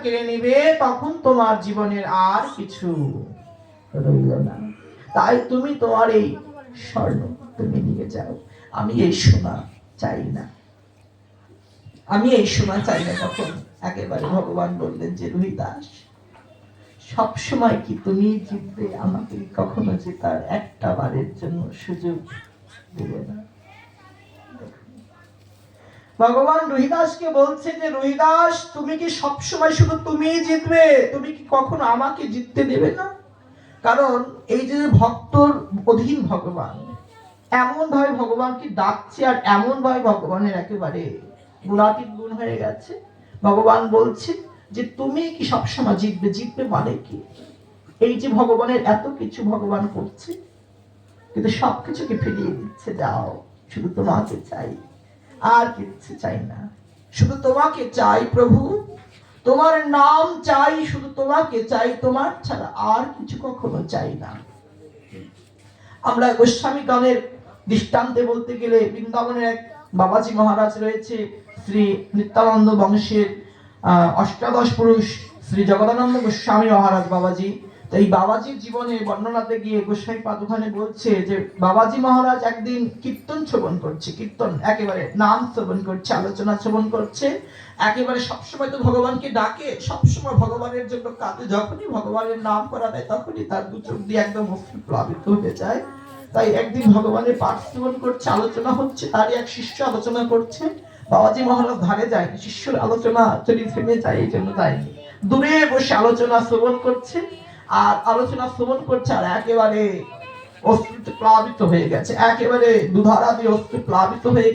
কেড়ে নেবে, তখন তোমার জীবনের আর কিছু রইল না। তাই তুমি তোমার এই স্বর্ণ তুমি নিয়ে যাও, আমি এই সোনা চাই না, আমি এই সোনা চাই না। তখন একেবারে ভগবান বললেন যে রোহিদাস, সবসময় কি তুমি জিতবে? আমাকে কখনো জেতার একটা বারের জন্য সুযোগ দেবে না। ভগবান রোহিদাসকে বলছে যে রোহিদাস, তুমি কি সবসময় শুধু তুমি জিতবে? তুমি কি কখনো আমাকে জিততে দেবে না? কারণ এই যে ভক্তর অধীন ভগবান, এমন ভাবে ভগবানকে ডাকছে আর এমন ভাবে ভগবানের একেবারে গুণাতীত গুণ হয়ে গেছে। ভগবান বলছে যে তুমি কি সবসময় জিতবে? জিতবে মানে কি? এই যে ভগবানের এত কিছু ভগবান করছে, কিন্তু সবকিছুকে ফিরিয়ে দিচ্ছে, যাও শুধু তোমাকে চাই, আর কিচ্ছু চাই না, শুধু তোমাকে চাই প্রভু, তোমার নাম চাই, শুধু তোমাকে চাই, তোমার ছাড়া আর কিছু কখনো চাই না। আমরা গোস্বামী গণের দৃষ্টান্তে বলতে গেলে বৃন্দাবনের এক বাবাজি মহারাজ রয়েছে, শ্রী নিত্যানন্দ বংশের অষ্টাদশ পুরুষ শ্রী জগদানন্দ গোস্বামী মহারাজ বাবাজি। তো এই বাবাজির জীবনে বর্ণনাতে গিয়ে গোস্বামী পাদ ওখানে বলছে যে বাবাজি মহারাজ একদিন কীর্তন শ্রবণ করছে, কীর্তন একেবারে নাম শ্রবণ করছে, আলোচনা শ্রবণ করছে, একেবারে সবসময় তো ভগবানকে ডাকে, সবসময় ভগবানের জন্য কাঁদে, যখনই ভগবানের নাম করা দেয় তখনই তার দু চোখ দিয়ে একদম অশ্রু প্লাবিত হয়ে যায়। তাই একদিন ভগবানের পাঠ শ্রবণ করছে, আলোচনা হচ্ছে, তারই এক শিষ্য আলোচনা করছে, বাবাজি মহারাজ ধারে যায়নি, শিষ্যর আলোচনা যদি থেমে যায় এই জন্য যায়নি, দূরে বসে আলোচনা শ্রবণ করছে, আর আলোচনা শ্রবণ করছে, আর একেবারে অশ্রুতে প্লাবিত হয়ে গেছে, একেবারে দুধারা দিয়ে অশ্রু প্লাবিত হয়ে